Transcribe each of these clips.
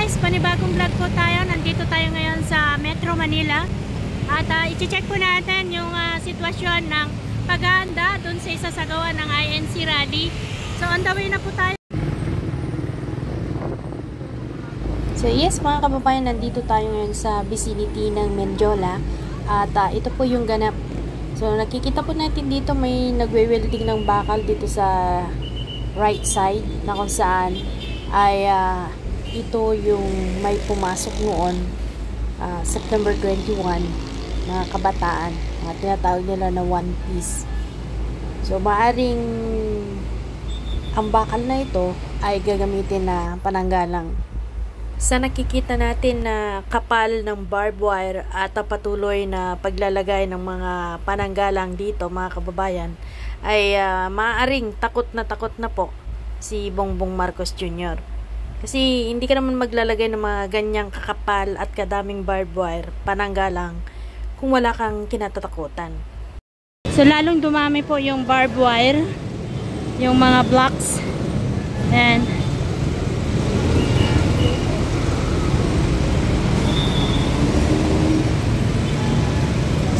guys, panibagong vlog po tayo. Nandito tayo ngayon sa Metro Manila. At i-check po natin yung sitwasyon ng paghahanda dun sa isasagawa ng INC Rally. So on the way na po tayo. So yes mga kababayan, nandito tayo ngayon sa vicinity ng Mendiola. At ito po yung ganap. So nakikita po natin dito may nagwe-welding ng bakal dito sa right side na kung saan ay ito yung may pumasok noon September 21 na kabataan, tinatawag nila na One Piece. So maaring ang bakal na ito ay gagamitin na pananggalang. Sa nakikita natin na kapal ng barbed wire at patuloy na paglalagay ng mga pananggalang dito mga kababayan, ay maaaring takot na po si Bongbong Marcos Jr. Kasi hindi ka naman maglalagay ng mga ganyang kakapal at kadaming barbed wire, pananggalang, kung wala kang kinatatakutan. So lalong dumami po yung barbed wire, yung mga blocks. And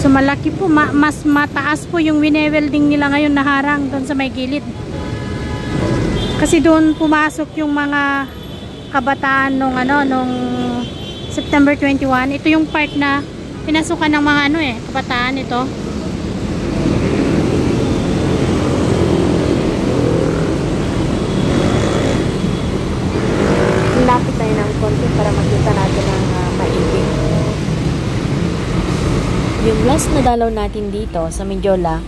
so malaki po, mas mataas po yung wine-welding nila ngayon na harang doon sa may gilid. Kasi doon pumasok yung mga kabataan nung September 21. Ito yung part na pinasukan ng mga kabataan ito. Lapit tayo ng konti para makita natin ang maigi. Yung last na dalaw natin dito sa Mendiola,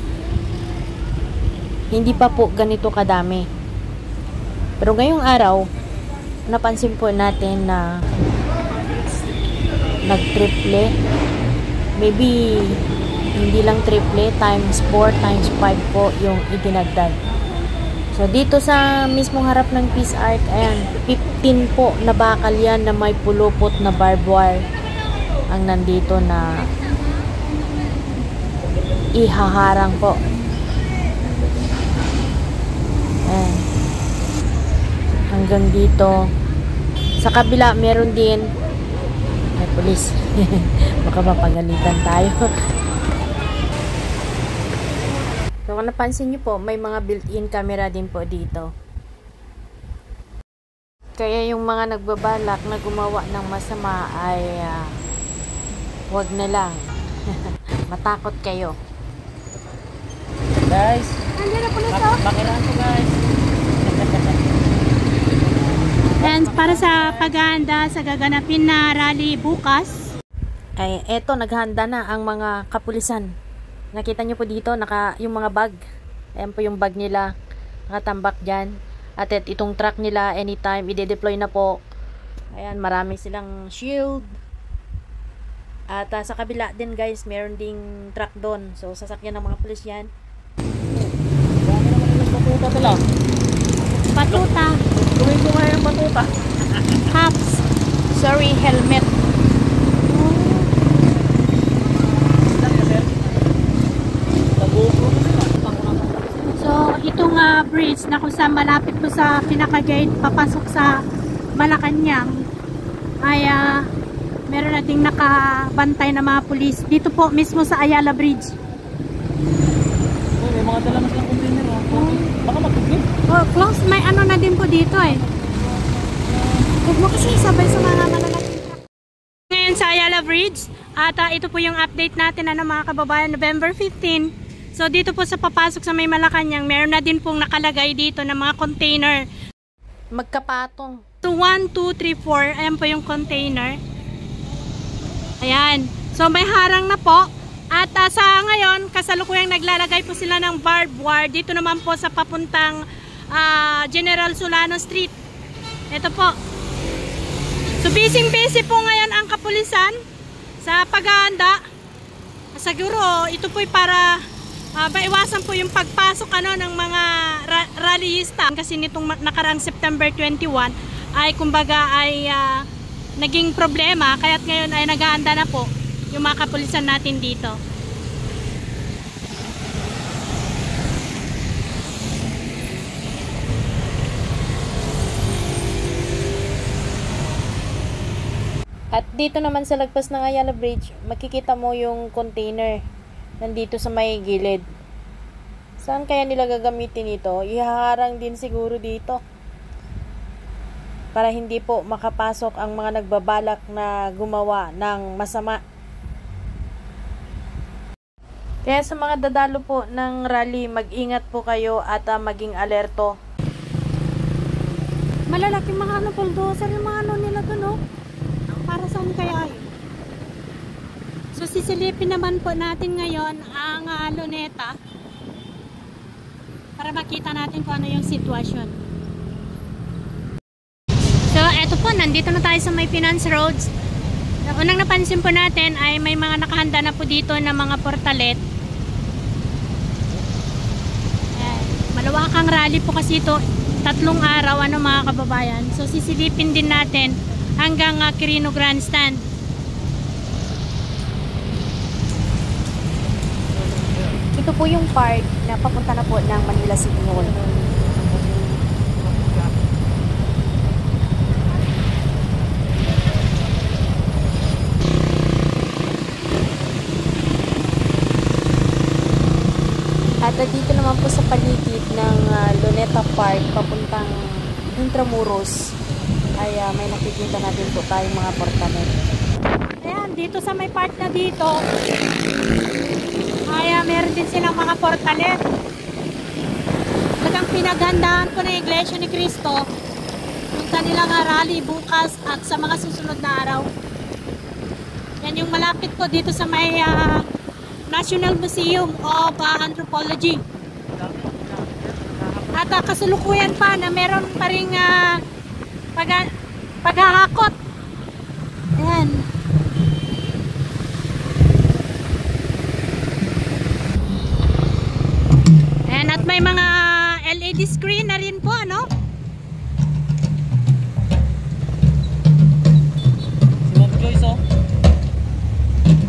hindi pa po ganito kadami. Pero ngayong araw, napansin po natin na nag-triple. Maybe hindi lang triple, times 4, times 5 po yung idinagdag. So dito sa mismong harap ng Peace Arch, ayan, 15 po na bakal yan na may pulupot na barbed wire ang nandito na ihaharang po. Ayan. Hanggang dito. Sa kabila, meron din. May pulis. Baka mapagalitan tayo. So, kung napansin nyo po, may mga built-in camera din po dito. Kaya yung mga nagbabalak na gumawa ng masama ay wag na lang. Matakot kayo. Guys, nandiyan na pulis to. Makilang ko guys. And para sa paghahanda sa gaganapin na rally bukas, ay eto, naghahanda na ang mga kapulisan. Nakita nyo po dito, yung mga bag. Ayan po yung bag nila, nakatambak dyan. At itong truck nila, anytime, ide-deploy na po. Ayan, marami silang shield. At sa kabila din guys, meron ding truck doon. So, sasakyan ng mga pulis yan. Dami naman nilang patuta sila. Patuta. Gawin ko nga yung patuta. Caps. Sorry, helmet. So, itong bridge na kung saan malapit po sa pinaka-gate papasok sa Malacanang ay meron na ding nakabantay na mga pulis. Dito po mismo sa Ayala Bridge. Oh, may mga dala na silang container. Baka matugin. Oh, close. May na din po dito eh. Huwag mo kasi sabay sa mga malalaking truck. Ngayon sa Ayala Bridge. At ito po yung update natin mga kababayan, November 15. So dito po sa papasok sa may Malacanang, meron na din pong nakalagay dito na mga container. Magkapatong. So 1, 2, 3, 4. Ayan po yung container. Ayan. So may harang na po. At sa ngayon, kasalukuyang naglalagay po sila ng barbed wire. Dito naman po sa papuntang General Solano Street. Ito po. So busy po ngayon ang kapulisan sa paghahanda. Siguro ito po para maiwasan po yung pagpasok ng mga rallyista. Kasi nitong nakaraang September 21 ay kumbaga ay naging problema. Kaya't ngayon ay naghahanda na po yung mga kapulisan natin dito. At dito naman sa lagpas ng Ayala Bridge, makikita mo yung container nandito sa may gilid. Saan kaya nila gagamitin ito? Ihaharang din siguro dito para hindi po makapasok ang mga nagbabalak na gumawa ng masama. Kaya sa mga dadalo po ng rally, mag-ingat po kayo at maging alerto. Malalaking mga bulldozer, yung mga nila doon, no? Para saan kaya yun? So sisilipin naman po natin ngayon ang Luneta para makita natin kung ano yung sitwasyon. So eto po, nandito na tayo sa may Finance Roads. Unang napansin po natin ay may mga nakahanda na po dito na mga portalet. Malawakang rally po kasi ito, 3 araw mga kababayan. So sisilipin din natin hanggang Quirino Grandstand. Ito po yung part na papunta na po ng Manila City Hall. At dito naman po sa paligid ng Luneta Park papuntang Intramuros ay may nakikita na din po tayong mga portalet. Ayan, dito sa may part na dito ay meron din silang mga portalet. Talagang pinaghandaan po ng Iglesia ni Cristo yung kanilang rally bukas at sa mga susunod na araw. Yan yung malapit po dito sa may National Museum of Anthropology. At kasulukuyan pa na meron pa ring paghahakot. Ayan. Ayan, at may mga LED screen na rin po, ano? Si Ma'am Joyce, oh.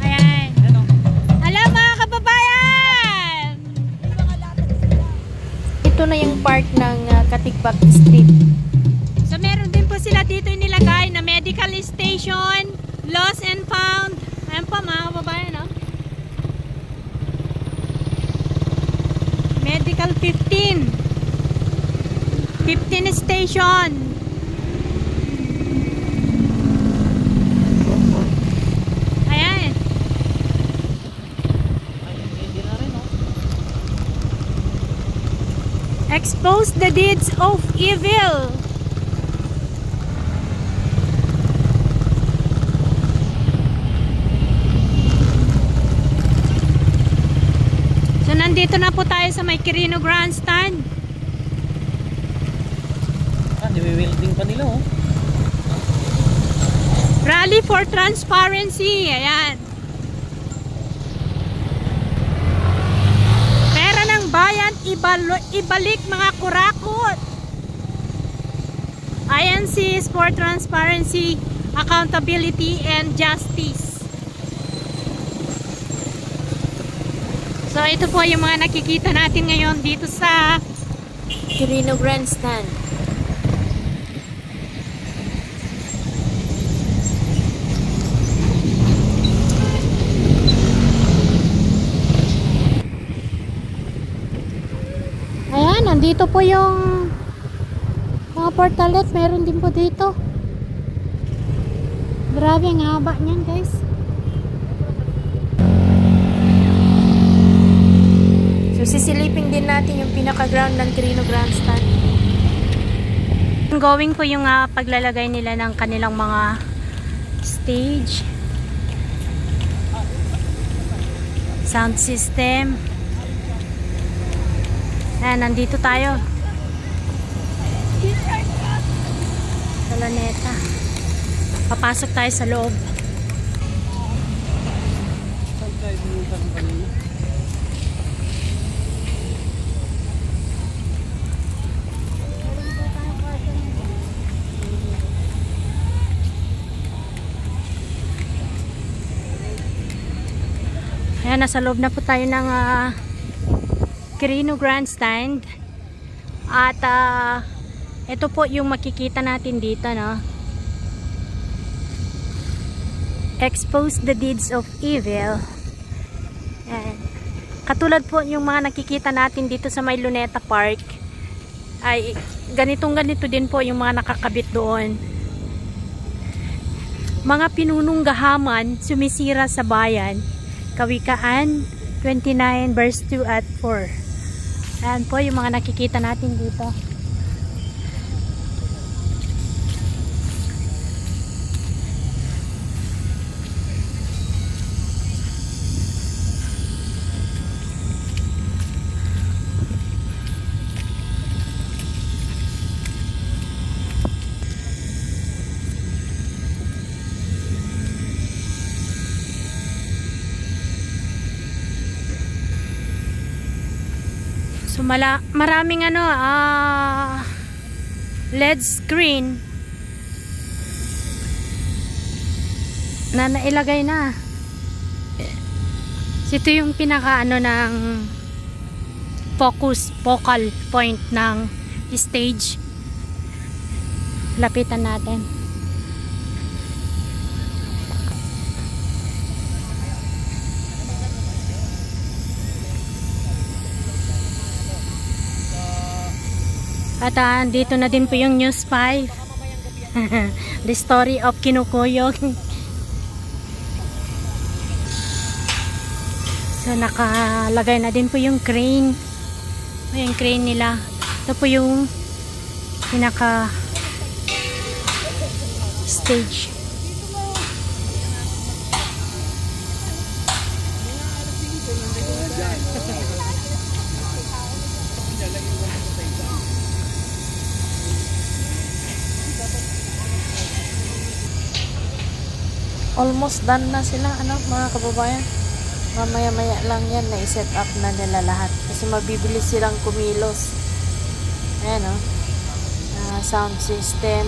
Ayan. Ayan, oh. Hello mga kababayan! Ito na yung part ng Katigbak Street. So meron din po sila dito inilagay na medical station, lost and found. Ayan po mga kababayan, no? Medical 15 station. Ayan. Hindi na rin, oh. Expose the deeds of evil. So nandito na po tayo sa may Quirino Grandstand. Niwe-welding pa nila, oh. Rally for Transparency. Ayan. Pera ng bayan, ibalik mga kurakot. INC is for Transparency, Accountability, and Justice. So ito po yung mga nakikita natin ngayon dito sa Quirino Grandstand. Ayan, nandito po yung mga portalet. Meron din po dito. Grabe ang haba niyan, guys. So sisilipin din natin yung pinaka-ground ng Quirino Grandstand. Ongoing po yung paglalagay nila ng kanilang mga stage, sound system. Ayan, nandito tayo sa Luneta. Papasok tayo sa loob. Ayan, nasa loob na po tayo ng Quirino Grandstand. At ito po yung makikita natin dito, no? expose the deeds of evil. Ayan. Katulad po yung mga nakikita natin dito sa may Luneta Park, ay ganito din po yung mga nakakabit doon. Mga pinunong gahaman sumisira sa bayan. Kawikaan 29 verse 2 at 4. Ayan po yung mga nakikita natin dito. So maraming LED screen na nailagay na. So, ito yung pinaka ng focal point ng stage. Lapitan natin. At dito na din po yung News 5. The story of Kinukuyog. So nakalagay na din po yung crane. Yung crane nila. Ito po yung pinaka stage. Almost done na sila, mga kababayan. Mamaya-maya lang yan na i-set up na nila lahat. Kasi mabibilis silang kumilos. Ayan, sound system,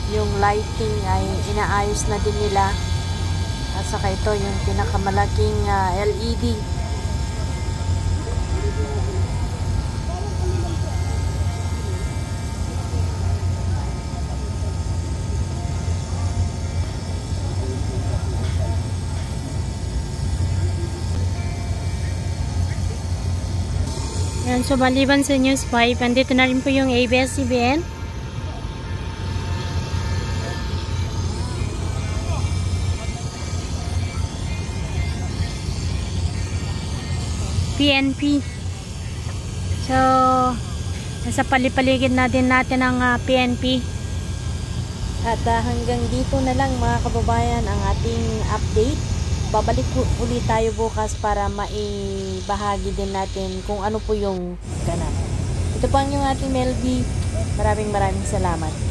yung lighting ay inaayos na din nila. At saka ito, yung pinakamalaking LED. Yan, so maliban sa News 5, andito na rin po yung ABS-CBN. PNP. So, nasa palipaligid natin ang PNP. At hanggang dito na lang mga kababayan ang ating update. Babalik ulit tayo bukas para maibahagi din natin kung ano po yung ganap. Ito po ang yung ating Melby. Maraming salamat.